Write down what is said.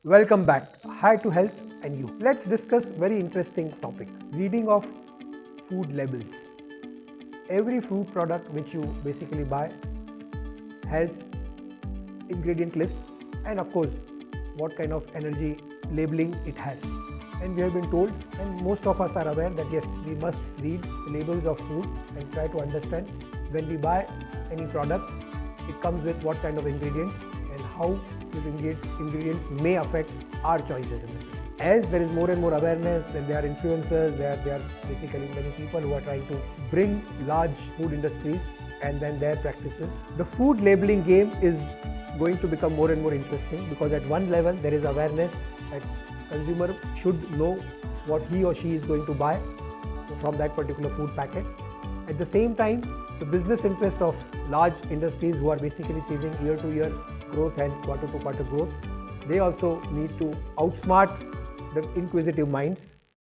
Welcome back. Hi to health and you. Let's discuss very interesting topic. Reading of food labels. Every food product which you basically buy has ingredient list and of course what kind of energy labeling it has. And we have been told, and most of us are aware that yes, we must read the labels of food and try to understand when we buy any product, it comes with what kind of ingredients and how these ingredients may affect our choices in the sense. As there is more and more awareness, then there are influencers, there are basically many people who are trying to bring large food industries and then their practices. The food labeling game is going to become more and more interesting because at one level there is awareness that consumer should know what he or she is going to buy from that particular food packet. At the same time, the business interest of large industries who are basically chasing year-to-year growth and quarter-to-quarter growth, they also need to outsmart the inquisitive minds